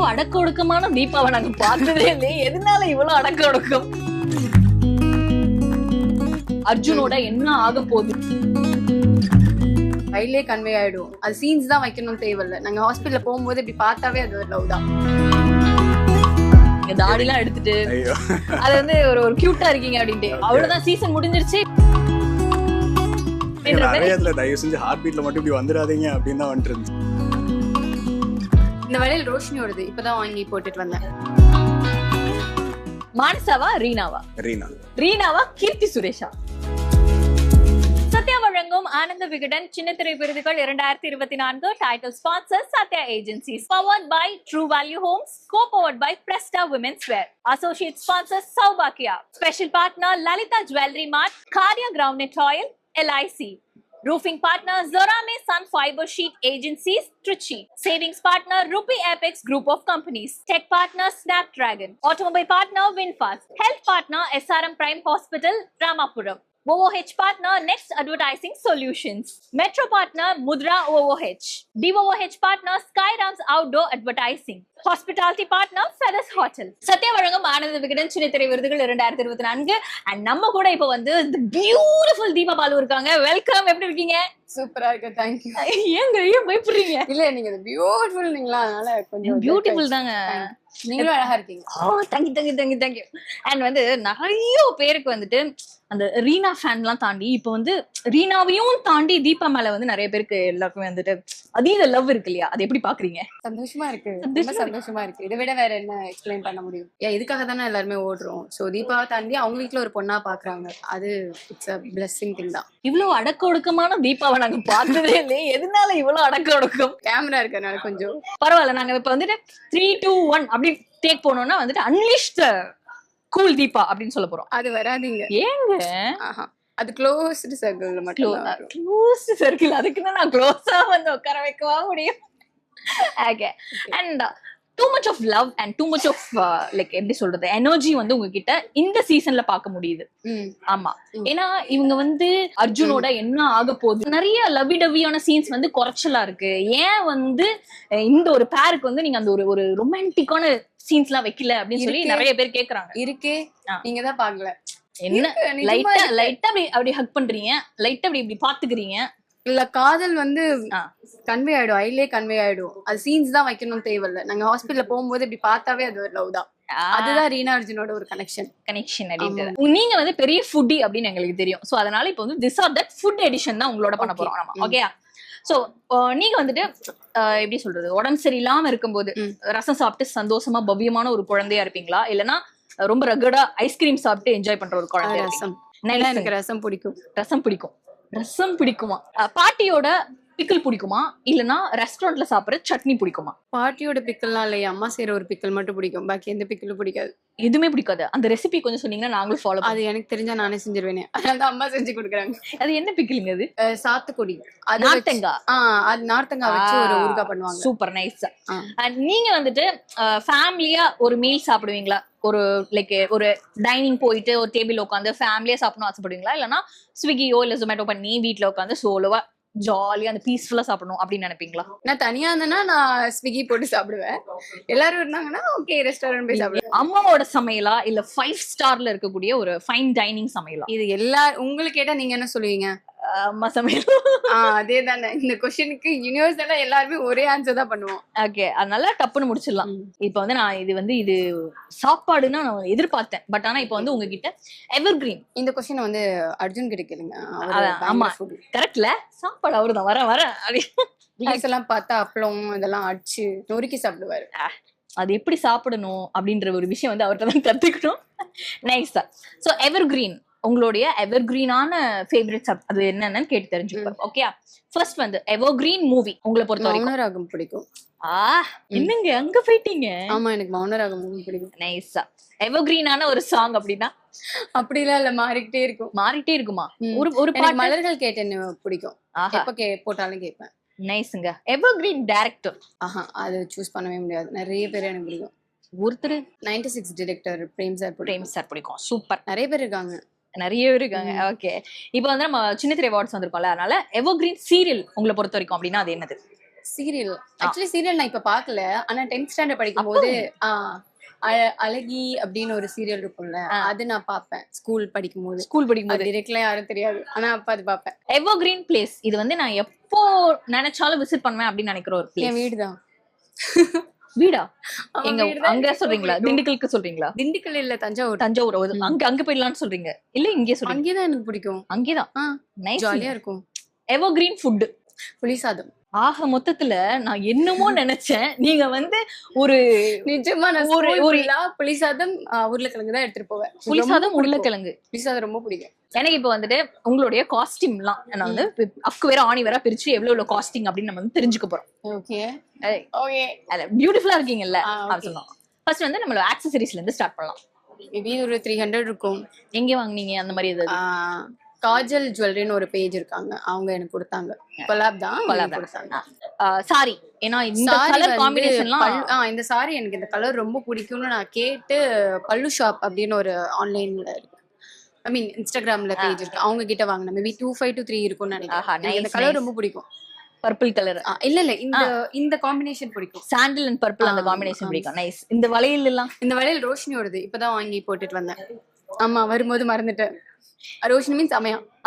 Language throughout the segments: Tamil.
அடக்க ஒடுக்கமான தீபாவை நாங்க பார்த்ததே இல்லையே. எதனால இவ்வளவு அடக்க ஒடுக்கம்? அர்ஜுனோட என்ன ஆக போகுது? கையிலே கன்வே ஆயிடும். அது சீன்ஸ் தான் வைக்கணும் தேவையில்ல. நாங்க ஹாஸ்பிட்டல்ல போகும்போது இப்படி பார்த்தாவே அது ஒரு லவ் தான். தாடி எல்லாம் எடுத்துட்டு அது வந்து ஒரு கியூட்டா இருக்கீங்க அப்படின்ட்டு அவ்வளவுதான், சீசன் முடிஞ்சிருச்சு. தயவு செஞ்சு ஹார்ட் பீட்ல மட்டும் இப்படி வந்துடாதீங்க அப்படின்னு தான் வந்துட்டு இருந்துச்சு. இந்த வேலையில ரோஷினியோடது இப்பதான் வாங்கி போட்டுட்டு வந்தேன். மானசாவா ரீனாவா? ரீனாவா கீர்த்தி சுரேஷா? சத்யா வழங்கும் ஆனந்த விகடன் சின்னத்திரை விருதுகள் 2024 title sponsor Sathya agencies, powered by true value homes, co-powered by Presta Women's Wear, associate sponsor Saubhagya, special partner Lalita Jewelry Mart, Karya Groundnut Oil, LIC, roofing partner Zorame Sun Fiber Sheet Agencies, Trichy, savings partner Rupee Apex Group of Companies, tech partner Snapdragon, automobile partner Winfast, health partner SRM Prime Hospital, Ramapuram, OOH partner Next Advertising Solutions, Metro partner Mudra OOH, DOOH partner Skyrams Outdoor Advertising, hospitality partner Feathers Hotel. Sathya வழங்கும் ஆனந்த விகடன் சின்னத்திரை விருதுகள் 2024 and நம்ம கூட இப்ப வந்து பியூட்டிஃபுல் தீபா பாலு இருக்காங்க. வெல்கம், எப்படி இருக்கீங்க? சூப்பரா இருக்கு, தேங்க்யூ. ஏங்க ஏன் பயப்படுறீங்க? இல்ல நீங்க பியூட்டிஃபுல் நீங்களா, அதனால கொஞ்சம் பியூட்டிஃபுல் தாங்க. நீங்களும் அழகா இருக்கீங்க. தேங்க்யூ. அண்ட் வந்து நிறைய பேருக்கு வந்துட்டு அந்த ரீனா ஃபேன்லாம் தாண்டி இப்ப வந்து ரீனாவையும் தாண்டி தீபா மேல வந்து நிறைய பேருக்கு எல்லாருக்குமே வந்துட்டு அதீத லவ் இருக்கு இல்லையா? அது எப்படி பாக்குறீங்க? சந்தோஷமா இருக்கு, ரொம்ப சந்தோஷமா இருக்கு. இதை விட வேற என்ன எக்ஸ்பிளைன் பண்ண முடியும்? இதுக்காக தானே எல்லாருமே ஓடுறோம். சோ தீபாவை தாண்டி அவங்க வீட்டுல ஒரு பொண்ணா பாக்குறாங்க, அது இட்ஸ் அ பிளெஸிங் திங் தான். இவ்வளவு அடக்க ஒடுக்கமான தீபாவை நாங்க பார்த்ததே இல்லையே. எதனால இவ்வளவு அடக்க ஒடுக்கம்? கேமரா இருக்கனால கொஞ்சம் பரவாயில்ல. நாங்க இப்ப வந்துட்டு 3, 2, 1 அப்படி டேக் போனோம்னா வந்துட்டு அன்லிஷ் த கூல் தீபா அப்படின்னு சொல்ல போறோம். அது வராதீங்க. ஏங்க? அது க்ளோஸ்டு சர்க்கிள்ல மட்டும். க்ளோஸ்டு சர்க்கிள், அதுக்குன்னு நான் க்ளோஸா வந்து உட்கார வைக்கவா முடியும்? Okay. And too much of love and too much of like எப்படி சொல்றது, எனர்ஜி வந்து உங்ககிட்ட இந்த சீசன்ல பார்க்க முடியுது. ஆமா, ஏன்னா இவங்க வந்து அர்ஜுனோட என்ன ஆக போகுது, நிறைய லவி டவியான சீன்ஸ் வந்து குறைச்சலா இருக்கு. ஏன் வந்து இந்த ஒரு பேருக்கு வந்து நீங்க அந்த ஒரு ரொமான்டிக்கான சீன்ஸ் எல்லாம் வைக்கல அப்படின்னு சொல்லி நிறைய பேர் கேக்குறாங்க. இருக்கே, நீங்க தான் பாக்கல. என்ன லைட்டா அப்படி ஹக் பண்றீங்க, லைட்டா இப்படி பாத்துக்கிறீங்க. இல்ல காதல் வந்து கன்வே ஆயிடும், ஐலே கன்வே ஆயிடும். அது சீன்ஸ் தான் வைக்கணும் தேவையில்ல. நாங்க ஹாஸ்பிட்டல்ல போகும்போது இப்படி பார்த்தாவே அது ஒரு லவ் தான். அதுதான் ரீனா அர்ஜுனோட ஒரு கனெக்ஷன் அப்படின்றது. நீங்க வந்து பெரிய ஃபுட்டி அப்படின்னு எங்களுக்கு தெரியும். சோ அதனால இப்போ வந்து this or that food edition தான் உங்களோட பண்ண போறோம் நம்ம. ஓகேயா? சோ நீங்க வந்துட்டு எப்படி சொல்றது, உடம்பு சரியில்லாம இருக்கும்போது ரசம் சாப்பிட்டு சந்தோஷமா பவ்யமான ஒரு குழந்தையா இருப்பீங்களா, இல்லனா ரொம்ப ரகடா ஐஸ்கிரீம் சாப்பிட்டு என்ஜாய் பண்ற ஒரு குழந்தையா? ரசம். எனக்கு ரசம் பிடிக்கும். ரசம் பிடிக்குமா? பாட்டியோட பிக்கல் பிடிக்குமா, இல்லனா ரெஸ்டாரண்ட்ல சாப்பிடுற சட்னி பிடிக்குமா? பாட்டியோட பிக்கல்லாம் இல்லையா, அம்மா செய்யற ஒரு பிக்கல் மட்டும் பிடிக்கும். பாக்கி எந்த பிக்கலும் பிடிக்காது. எதுவுமே பிடிக்காது. அந்த ரெசிபி கொஞ்சம் சொன்னீங்கன்னா நாங்களும் ஃபாலோ. அது எனக்கு தெரிஞ்சா நானே செஞ்சிருவேனே, அதனால அம்மா செஞ்சு கொடுக்குறாங்க. அது என்ன பிக்கலுங்க? அது சாத்துக்குடி, நார்த்தங்காய். அது நார்த்தங்காய் வச்சு ஒரு ஊறுகாய் பண்ணுவாங்க. Super nice. நீங்க வந்துட்டு ஃபேமிலியா ஒரு மீல் சாப்பிடுவீங்களா? ஒரு லைக் ஒரு டைனிங் போயிட்டு ஒரு டேபிள் உட்காந்து ஃபேமிலியா சாப்பிடணும் ஆசைப்படுவீங்களா, இல்லனா ஸ்விக்கியோ இல்ல ஜொமேட்டோ பண்ணி வீட்டுல உட்காந்து சோலோவா ஜாலியா அந்த பீஸ்ஃபுல்லா சாப்பிடணும் அப்படின்னு நினைப்பீங்களா? நான் தனியா இருந்தேன்னா நான் ஸ்விக்கி போட்டு சாப்பிடுவேன். எல்லாரும் இருந்தாங்கன்னா ஓகே ரெஸ்டாரண்ட் போய் சாப்பிடுவேன். அம்மாவோட சமையலா இல்ல 5 ஸ்டார்ல இருக்கக்கூடிய ஒரு ஃபைன் டைனிங் சமையலா? இது உங்களுக்கு கேட்டா நீங்க என்ன சொல்லுவீங்க? அம்மா சமையல். அதே தானே. இந்த கொஸ்டினுக்கு யூனிவர்சலா எல்லாருமே ஒரே ஆன்சர் தான் பண்ணுவோம். ஓகே, அதனால டப்புன்னு முடிச்சிடலாம். இப்ப வந்து நான் இது சாப்பாடுன்னா நான் எதிர்பார்த்தேன். பட் ஆனா இப்ப வந்து உங்ககிட்ட எவர் கிரீன். இந்த கொஸ்டின் வந்து அர்ஜுன் கிட்ட கேளுங்க. ஆமா கரெக்ட்ல, சாப்பாடு அவருதான் வர எல்லாம் பார்த்தா அப்பளம் இதெல்லாம் அடிச்சு நொறுக்கி சாப்பிடுவாரு. அது எப்படி சாப்பிடணும் அப்படின்ற ஒரு விஷயம் வந்து அவர்கிட்ட தான் கத்துக்கணும். நைஸ். சோ எவர் கிரீன், உங்களுடைய எவர் கிரீனான ஃபேவரட்ஸ் அது என்னன்னு கேட்டு தெரிஞ்சுப்போம். ஓகே, ஃபர்ஸ்ட் வந்து எவர் கிரீன் மூவி உங்களை பொறுத்த வரைக்கும்? மௌனராகம் பிடிக்கும். என்னங்க அங்க போயிட்டீங்க? ஆமா, எனக்கு மௌனராகம் மூவி பிடிக்கும். நைஸா. எவர் கிரீனான ஒரு சாங் அப்படின்னா? அப்படிலாம் இல்ல, மாறிட்டே இருக்குமா? ஒரு பாட்டு மலர்கள் கேட்டேன்னு பிடிக்கும். எப்ப போட்டாலும் கேட்பேன். நைஸ்ங்க. Evergreen director? அது சூஸ் பண்ணவே முடியாது, நிறைய பேர் எனக்கு பிடிக்கும். ஒருத்தர் 96 டைரக்டர் பிரேம் சார் பிடிக்கும். சூப்பர். நிறைய பேர் இருக்காங்க. ஓகே, இப்போ வந்து நம்ம சின்னத்திரை அவார்ட்ஸ் வந்திருக்கோம்ல, அதனால எவர் கிரீன் சீரியல் உங்களை பொறுத்த வரைக்கும் அப்படின்னா அது என்னது? சீரியல் ஆக்சுவலி சீரியல் நான் இப்ப பாக்கல. ஆனா 10th ஸ்டாண்டர்ட் படிக்கும் போது அழகி அப்படின்னு ஒரு சீரியல் இருக்கும்ல, அது நான் பாப்பேன் ஸ்கூல் படிக்கும்போது. டிரெக்ட்ல யாரும் தெரியாது, ஆனா அப்ப அது பாப்பேன். எவர் கிரீன் பிளேஸ் இது வந்து நான் எப்போ நினைச்சாலும் விசிட் பண்ணுவேன் அப்படின்னு நினைக்கிற ஒரு பிளேஸ். என் வீடுதான். வீடா? எங்க அங்க சொல்றீங்களா? திண்டுக்கலுக்கு சொல்றீங்களா? திண்டுக்கல் இல்ல, தஞ்சாவூர். தஞ்சாவூர் அங்க போயிடலாம்னு சொல்றீங்க இல்ல? இங்கே சொல்றீங்க? அங்கேதான் எனக்கு பிடிக்கும். அங்கேதான் ஜாலியா இருக்கும். எவர் கிரீன் ஃபுட் புளிசாதம். ஆக மொத்தத்துல நான் என்னமோ நினைச்சேன், நீங்க வந்து ஒரு நிஜமா நான் புளிசாதம் உருளைக்கிழங்கு தான் எடுத்துட்டு போவேன். உருளைக்கிழங்கு புளிசாதம் ரொம்ப பிடிக்கும் எனக்கு. இப்ப வந்துட்டு உங்களுடைய காஸ்டியூம் எல்லாம் நான் வந்து அக்கு வேற ஆணி வேற பிரிச்சு எவ்வளவு காஸ்டிங் அப்படின்னு நம்ம வந்து தெரிஞ்சுக்க போறோம். ஓகே பியூட்டிஃபுல்லா இருக்கீங்கல்ல சொல்லலாம். ஃபர்ஸ்ட் வந்து நம்மளோட ஆக்சசரிஸ்ல இருந்து ஸ்டார்ட் பண்ணலாம். மேபி ஒரு 300 இருக்கும். எங்க வாங்குனீங்க அந்த மாதிரி? ஏதாவது காஜல் ஜுவல்லரின்னு ஒரு பேஜ் இருக்காங்க, அவங்க எனக்கு கொடுத்தாங்க. கொலாப் தான் கொடுத்தாங்க. சாரி, ஏன்னா இந்த கலர் காம்பினேஷன்லாம் இந்த சாரி எனக்கு இந்த கலர் ரொம்ப பிடிக்கும்னு நான் கேட்டு பல்லு ஷாப் அப்படின்னு ஒரு ஆன்லைன்ல இருக்கு, ஐ மீன் இன்ஸ்டாகிராம்ல பேஜ் இருக்கு, அவங்க கிட்ட வாங்கினேன். மேபி 25 to 3 இருக்கும்னு நினைக்கிறேன். இந்த கலர் ரொம்ப பிடிக்கும். பர்பிள் கலர் இல்ல இந்த காம்பினேஷன் பிடிக்கும். சாண்டில் அண்ட் பர்பிள் அந்த காம்பினேஷன் பிடிக்கும். நைஸ். இந்த வளையல் ரோஷினியோடது இப்பதான் வாங்கி போட்டுட்டு வந்தேன். ஆமா, வரும்போது மறந்துட்டேன். ரோஷினி மீன்ஸ்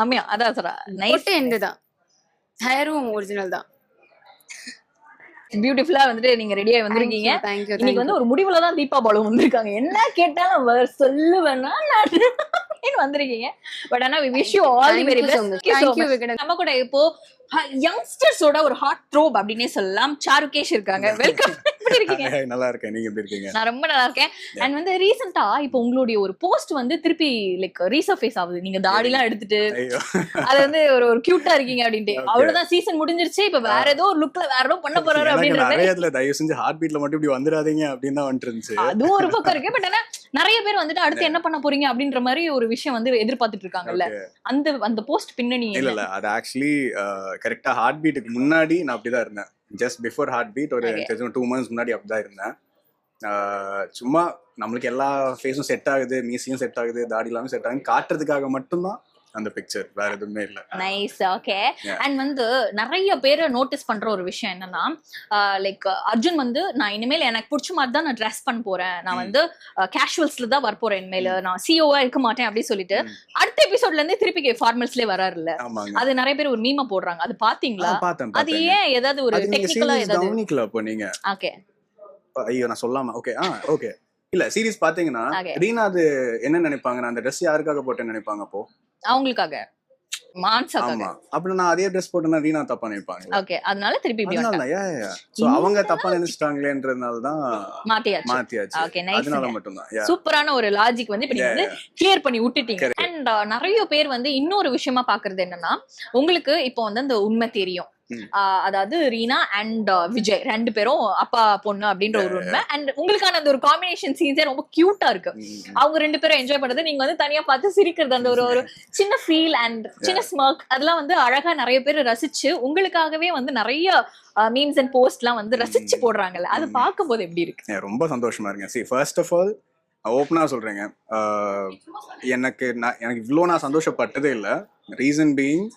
அமையா அதான் சொல்றா. நைஸ். என்னதான் ஹேரும் ஒரிஜினல் தான். பியூட்டிஃபுல்லா வந்துட்டு நீங்க ரெடியா வந்திருக்கீங்க. இன்னைக்கு வந்து ஒரு முடிவுல தான் தீபா பாலு வந்திருக்காங்க. என்ன கேட்டாலும் சொல்லுவேன்னா வந்திருக்கீங்க. பட் ஆனா we wish you all the very best. Thank you Vikatan. நம்ம கூட இப்போ யங்ஸ்டர்ஸோட ஒரு ஹாட் த்ரோப் அப்படினே சொல்லலாம். சாருகேஷ் இருக்காங்க. வெல்கம். எப்படி இருக்கீங்க? நல்லா இருக்கேன். நீங்க எப்படி இருக்கீங்க? நான் ரொம்ப நல்லா இருக்கேன். அண்ட் வந்து ரீசன்ட்டா இப்போ உங்களுடைய ஒரு போஸ்ட் வந்து திருப்பி லைக் ரீசர்ஃபேஸ் ஆகுது. நீங்க தாடிலாம் எடுத்துட்டு அது வந்து ஒரு கியூட்டா இருக்கீங்க அப்படின்ட்டு. அவ்வளவுதான், சீசன் முடிஞ்சிருச்சு. இப்ப வேற ஏதோ ஒரு லுக்ல வேற ஏதோ பண்ண போறாரு அப்படின்றது. நிறைய இடத்துல தயவு செஞ்சு ஹார்ட் பீட்ல மட்டும் இப்படி வந்துடாதீங்க அப்படின்னு தான் வந்துருந்துச்சு. அதுவும் ஒரு பக்கம் இருக்கு. பட் ஆனா நிறைய பேர் வந்துட்டு அடுத்து என்ன பண்ண போறீங்க அப்படின்ற மாதிரி ஒரு விஷயம் வந்து எதிர்பார்த்துட்டு இருக்காங்கல்ல. அந்த போஸ்ட் பின்னணி இல்ல அது ஆக்சுவலி கரெக்டா ஹார்ட் பீட்டுக்கு முன்னாடி நான் அப்படிதான் இருந்தேன். ஜஸ்ட் பிஃபோர் ஹார்ட் பீட் ஒரு 2 months முன்னாடி அப்படிதான் இருந்தேன். சும்மா நம்மளுக்கு எல்லா ஃபேஸும் செட் ஆகுது, மீசியும் செட் ஆகுது, தாடி எல்லாமே செட் ஆகுது காட்டுறதுக்காக மட்டும்தான் அந்த பிக்சர், வேற எதுவுமே இல்ல. நைஸ். ஓகே. அண்ட் வந்து நிறைய பேரை நோட்டீஸ் பண்ற ஒரு விஷயம் என்னன்னா, லைக் அர்ஜுன் வந்து நான் இனிமேல் எனக்கு பிடிச்ச மாதிரி தான் நான் ட்ரெஸ் பண்ண போறேன், நான் வந்து கேஷுவல்ஸ்ல தான் வர போறேன், இனிமேல நான் சிஓவா இருக்க மாட்டேன் அப்படின்னு சொல்லிட்டு அடுத்த எபிசோட்ல இருந்து திருப்பி ஃபார்மல்ஸ்லயே வராருல்ல. அது நிறைய பேர் ஒரு மீமா போடுறாங்க. அது பாத்தீங்களா? அது ஏன் ஏதாவது ஒரு டெக்னிக்கலா ஏதாவது கவனிக்கல அப்போ நீங்க? ஓகே. ஐயோ நான் சொல்லாம. Okay okay. இல்ல சீரியஸ் பாத்தீங்கன்னா ரீனா அது என்ன நினைப்பாங்க, நான் அந்த ட்ரெஸ் யாருக்காக போட்டேன்னு நினைப்பாங்க? அப்போ அவங்களுக்காக, மான்சாக்காக. அப்ப நான் அதே ட்ரெஸ் போட்டேன்னா ரீனா தப்பா நினைப்பாங்க. ஓகே, அதனால திருப்பி இப்படி வந்தாங்க. சோ அவங்க தப்பா நினைச்சிட்டாங்களேன்றதுனால தான் மாத்தியாச்சு. Okay, nice. அதனால மட்டும் தான். சூப்பரான ஒரு லாஜிக் வந்து இப்ப நீங்க வந்து கிளியர் பண்ணி விட்டுட்டீங்க. அண்ட் நிறைய பேர் வந்து இன்னொரு விஷயமா பாக்குறது என்னன்னா, உங்களுக்கு இப்போ வந்து அந்த உண்மை தெரியும், அதாவது ரீனா அண்ட் விஜய் 2 பேரும் அப்பா பொண்ணு அப்படின்ற ஒரு உண்மை. அண்ட் உங்களுக்கான அந்த ஒரு காம்பினேஷன் சீன்ஸே ரொம்ப கியூட்டா இருக்கு. அவங்க 2 பேரும் என்ஜாய் பண்றது, நீங்க வந்து தனியா பார்த்து சிரிக்கிறது, அந்த ஒரு சின்ன ஃபீல் அண்ட் சின்ன ஸ்மர்க், அதெல்லாம் வந்து அழகா நிறைய பேர் ரசிச்சு உங்களுக்காகவே வந்து நிறைய மீம்ஸ் அண்ட் போஸ்ட்லாம் வந்து ரசிச்சு போடுறாங்கல்ல. அது பார்க்கும்போது எப்படி இருக்கு? ரொம்ப சந்தோஷமா இருக்கு. See, first of all ஓப்பனா சொல்றேங்க, எனக்கு இவ்வளோ நான் சந்தோஷப்பட்டதே இல்லை. ரீசன் பீயிங்,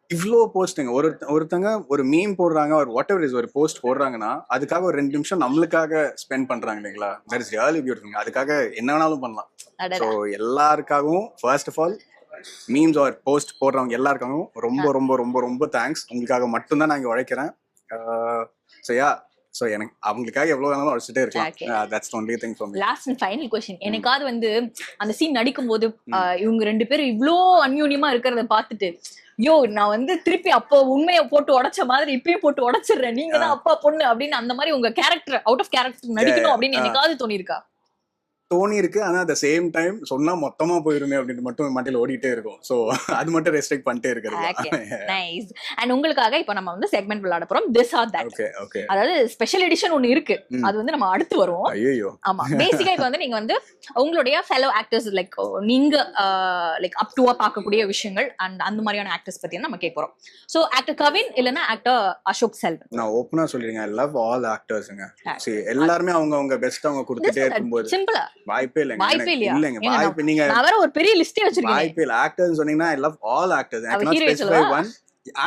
இவ்வளோ போஸ்ட்டுங்க ஒருத்தங்க ஒரு மீம் போடுறாங்க, ஒரு வாட் எவர் இஸ் ஒரு போஸ்ட் போடுறாங்கன்னா அதுக்காக ஒரு 2 நிமிஷம் நம்மளுக்காக ஸ்பெண்ட் பண்றாங்க இல்லைங்களா? That is really beautiful. அதுக்காக என்ன வேணாலும் பண்ணலாம். ஸோ எல்லாருக்காகவும் first of all memes or post போடுறவங்க எல்லாருக்காகவும் ரொம்ப ரொம்ப ரொம்ப ரொம்ப தேங்க்ஸ். உங்களுக்காக மட்டும்தான் நான் இங்கே உழைக்கிறேன். சோ எனக்கு அவங்களுக்காக எவ்வளவு வேணாலும் அடிச்சுட்டே இருக்கலாம். That's only thing for me. Last and final question. எனக்காவது வந்து அந்த சீன் நடிக்கும் போது இவங்க 2 பேரும் இவ்ளோ அன்யூனியமா இருக்கிறத பார்த்துட்டு, யோ நான் வந்து திருப்பி அப்போ உண்மையை போட்டு உடைச்ச மாதிரி இப்பயும் போட்டு உடைச்சிடுறேன், நீங்க தான் அப்பா பொண்ணு அப்படின்னு அந்த மாதிரி உங்க கேரக்டர் அவுட் ஆஃப் கேரக்டர் நடிக்கணும் அப்படின்னு எனக்காவது தோணிருக்கா? தோணி இருக்கு. ஆனா அட் த சேம் டைம் சொன்னா மொத்தமா போயிருமே அப்படின்னு மட்டும் மண்டையில ஓடிட்டே இருக்கும். சோ அது மட்டும் ரெஸ்ட்ரிக்ட் பண்ணிட்டே இருக்கிறது. நைஸ். அண்ட் உங்களுக்காக இப்போ நம்ம வந்து செக்மெண்ட் விளையாட போறோம், திஸ் ஆர் தட். ஓகே. அதாவது ஸ்பெஷல் எடிஷன் ஒன்னு இருக்கு, அது வந்து நம்ம அடுத்து வருவோம். ஐயோ. ஆமா, பேசிக்கா இப்போ வந்து நீங்க வந்து உங்களுடைய ஃபெலோ ஆக்டர்ஸ் லைக் நீங்க லைக் அப் டுவா பார்க்கக்கூடிய விஷயங்கள் அண்ட் அந்த மாதிரியான ஆக்டர்ஸ் பத்தி நம்ம கேட்க போறோம். சோ ஆக்டர் கவின் இல்லனா ஆக்டர் அசோக் செல்வன். நான் ஓப்பனா சொல்லிருங்க, ஐ லவ் ஆல் ஆக்டர்ஸ்ங்க. See, எல்லாரும் அவங்க பெஸ்ட் அவங்க கொடுத்துட்டே இருக்கும்போது சிம்பிளா வாய்ப்பே இல்லைங்க. இல்லைங்க, வாய்ப்பு நீங்க நான் வேற ஒரு பெரிய லிஸ்டே வச்சிருக்கேன். வாய்ப்பே இல்ல. ஆக்டர்ஸ் சொன்னீங்கன்னா I love all actors. I cannot specify one.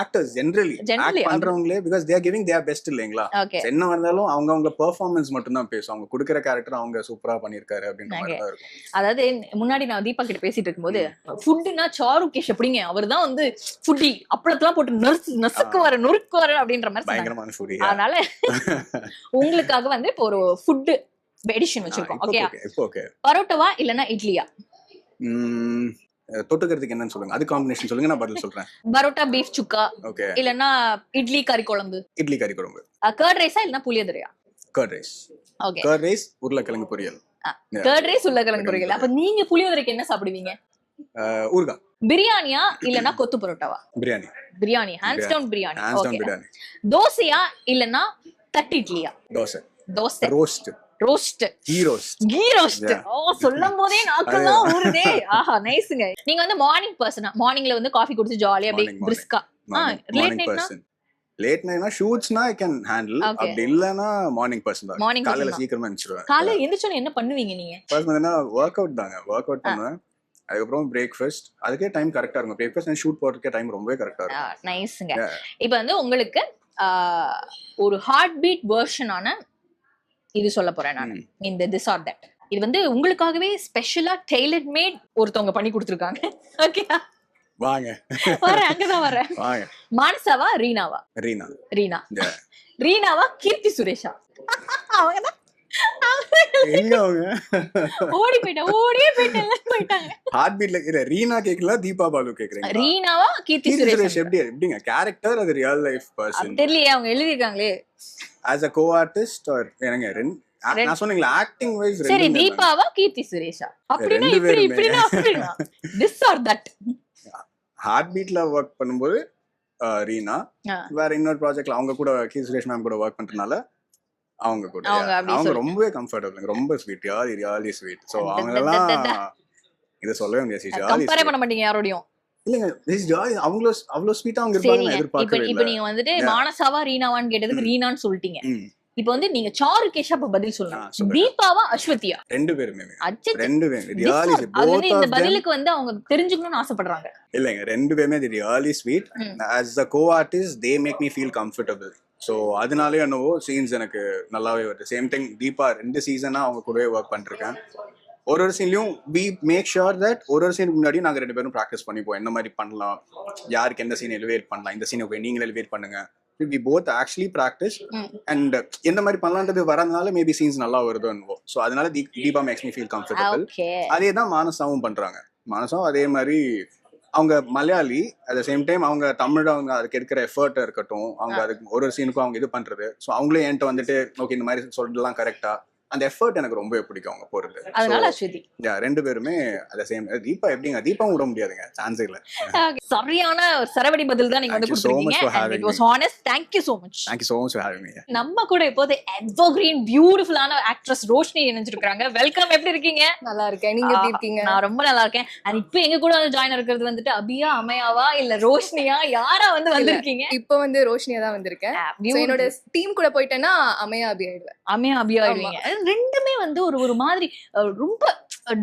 Actors generally Generally, act பண்றவங்களே because they are giving their best இல்லைங்களா. ஓகே என்ன வந்தாலும் அவங்க பெர்ஃபார்மன்ஸ் மட்டும் தான் பேசும். அவங்க கொடுக்குற கேரக்டர் அவங்க சூப்பரா பண்ணிருக்காரு அப்படின்ற மாதிரி தான் இருக்கும். அதாவது முன்னாடி நான் தீபா கிட்ட பேசிட்டு இருக்கும்போது ஃபுட்னா சாருகேஷ் எப்படிங்க அவர் தான் வந்து ஃபுட்டி அப்பளத்தெல்லாம் போட்டு நொறுக்குவாரு அப்படின்ற மாதிரி சொன்னாங்க. பயங்கரமான ஃபுட். அதனால உங்களுக்காக வந்து இப்போ ஒரு ஃபுட் எடிஷன் வச்சிருக்கோம். ஓகே, இப்போ ஓகே. பரோட்டாவா இல்லனா இட்லியா? தொட்டுக்கிறதுக்கு என்னன்னு சொல்லுங்க, அது காம்பினேஷன் சொல்லுங்க, நான் பதில் சொல்றேன். பரோட்டா பீஃப் சுக்கா ஓகே, இல்லனா இட்லி கறி குழம்பு? இட்லி கறி குழம்பு. கர்ட் ரைஸா இல்லனா புளியோதரையா? Curd rice. Okay, curd rice உருளைக்கிழங்கு பொரியல். கர்ட் ரைஸ் உருளைக்கிழங்கு பொரியல். அப்ப நீங்க புளியோதரைக்கு என்ன சாப்பிடுவீங்க? ஊர்கா. பிரியாணியா இல்லனா கொத்து பரோட்டாவா? Biryani. Biryani, hands down biryani. Hands down biryani. தோசையா இல்லனா தட்டு இட்லியா? Dosa. Dosa. Roast. Roast. Ghee roast. Ghee roast. Oh, சொல்லும் போதே நாக்கெல்லாம் ஊறுதே. ஆஹா, நைஸ்ங்க. நீங்க வந்து மார்னிங் பர்சனா? மார்னிங்ல வந்து காஃபி குடிச்சு ஜாலியா அப்படியே பிரிஸ்கா. லேட் நைட்னா? லேட் நைட்னா ஷூட்ஸ்னா ஐ கேன் ஹேண்டில். அப்படி இல்லனா மார்னிங் பர்சன் தான். காலையில சீக்கிரமா எந்திரிச்சிடுவேன். காலையில எந்திரிச்சோனே என்ன பண்ணுவீங்க நீங்க? ஃபர்ஸ்ட் வந்து வொர்க் அவுட் தாங்க. வொர்க் அவுட் பண்ணுவேன். அதுக்கப்புறம் பிரேக்ஃபாஸ்ட். அதுக்கே டைம் கரெக்டா இருக்கும். பிரேக்ஃபாஸ்ட் அண்ட் ஷூட் போறதுக்கே டைம் ரொம்பவே கரெக்டா இருக்கும். நைஸ்ங்க. இப்போ வந்து உங்களுக்கு ஒரு ஹார்ட் பீட் வெர்ஷனான இது சொல்ல போறேன் நான். இந்த திஸ் ஆர் தட். இது வந்து உங்களுக்காகவே ஸ்பெஷலா டெய்லர் மேட் ஒருத்தவங்க பண்ணி கொடுத்துருக்காங்க. ஓகே, வாங்க வரேன், அங்கதான் வரேன். வாங்க. மானசாவா ரீனாவா? ரீனா. ரீனா. ரீனாவா கீர்த்தி சுரேஷா? அவங்கதான். எங்க அவங்க ஓடியே போயிட்டாங்க. ஹார்ட் பீட்ல இல்ல ரீனா கேக்கல, தீபா பாலு கேக்குறீங்க. ரீனாவா கீர்த்தி சுரேஷ்? எப்படிங்க கேரக்டர், அது ரியல் லைஃப் பர்சன் தெரியலையே, அவங்க எழுதி இருக்காங்களே as a co-artist or என்னங்க நான் சொன்னீங்களா ஆக்டிங் வைஸ். சரி, தீபாவா கீர்த்தி சுரேஷா? அப்படினா இப்படினா this or that. ஹார்ட் பீட்ல வர்க் பண்ணும்போது ரீனா, வேற இன்னொரு ப்ராஜெக்ட்ல அவங்க கூட கீர்த்தி சுரேஷ் மேம் கூட வர்க் பண்றதுனால அவங்க கூட அவங்க ரொம்பவே கம்ஃபர்ட்டபிள், ரொம்ப ஸ்வீட், ரியலி ஸ்வீட். சோ அவங்க எல்லாம் இத சொல்லவே முடியாது. கம்பேர் பண்ண மாட்டீங்க யாரோடையும்? இல்லங்க, திஸ் ஜாய் அவ்வளவு ஸ்வீட்டா அவங்க இருப்பாங்க நான் எதிர்பார்க்கவே இல்ல. இப்போ நீங்க வந்துட்டு மானசாவா ரீனாவான்னு கேட்டதுக்கு ரீனான்னு சொல்லிட்டீங்க. இப்போ வந்து நீங்க சாருகேஷா அப்ப பதில் சொல்லலாம். தீபாவா அஸ்வதியா? ரெண்டு பேருமே ரியலி ஸ்வீட். போத் இந்த பதிலுக்கு வந்து அவங்க தெரிஞ்சுக்கணும்னு ஆசைப்படுறாங்க. இல்லங்க, ரெண்டு பேருமே really sweet. as a co-artist they make me feel comfortable. So அதனாலே என்னவோ சீன்ஸ் எனக்கு நல்லாவே வருது. சேம் திங் தீபா 2 சீசனா அவங்க கூடவே ஒர்க் பண்ணிருக்கேன். ஒரு சீன்லயும் we make sure that ஒரு சீனுக்கு முன்னாடி நாங்க 2 பேரும் ப்ராக்டிஸ் பண்ணிப்போம். என்ன மாதிரி பண்ணலாம், யாருக்கு எந்த சீன் எலிவேட் பண்ணலாம், இந்த சீனை போய் நீங்களே எலிவேட் பண்ணுங்க. we both actually practice and எந்த மாதிரி பண்ணலான்றது வரதுனால மேபி சீன்ஸ் நல்லா வருதுன்னு. ஸோ அதனால Deepa makes me feel comfortable. அதே தான் மானசாவும் பண்றாங்க. மானசாவும் அதே மாதிரி அவங்க Malayali, at the same time அவங்க தமிழ், அவங்க அதுக்கு எடுக்கிற எஃபர்ட் இருக்கட்டும், அவங்க அதுக்கு ஒரு சீனுக்கும் அவங்க இது பண்றது. ஸோ அவங்களே என்கிட்ட வந்துட்டு ஓகே இந்த மாதிரி சொல்லலாம் கரெக்டா, அந்த எஃபர்ட் எனக்கு ரொம்ப பிடிக்கும் அவங்க போறது. அதனால அஸ்வதி ரெண்டு பேருமே அத சேம். தீபா எப்படிங்க, தீபா விட முடியாதுங்க, சான்ஸே இல்ல. சரியான சரவடி பதில் தான் நீங்க வந்து கொடுத்தீங்க. and it was honest. thank you so much for having me. நம்ம கூட இப்போது எவர்கிரீன் பியூட்டிஃபுல்லான ஆக்ட்ரஸ் ரோஷினி இணைஞ்சிருக்காங்க. வெல்கம். எப்படி இருக்கீங்க? நல்லா இருக்கேன், நீங்க எப்படி இருக்கீங்க? நான் ரொம்ப நல்லா இருக்கேன். and இப்போ எங்க கூட வந்து ஜாயின் இருக்கிறது வந்துட்டு அபியா, அமயாவா இல்ல ரோஷினியா, யாரா வந்து வந்திருக்கீங்க? இப்போ வந்து ரோஷினியா தான் வந்திருக்கேன். என்னோட டீம் கூட போயிட்டேன்னா அமயா அபி ஆயிடுவேன். அமயா அபியா ஆயிடுவீங்க. ரெண்டுமே வந்து ஒரு மாதிரி ரொம்ப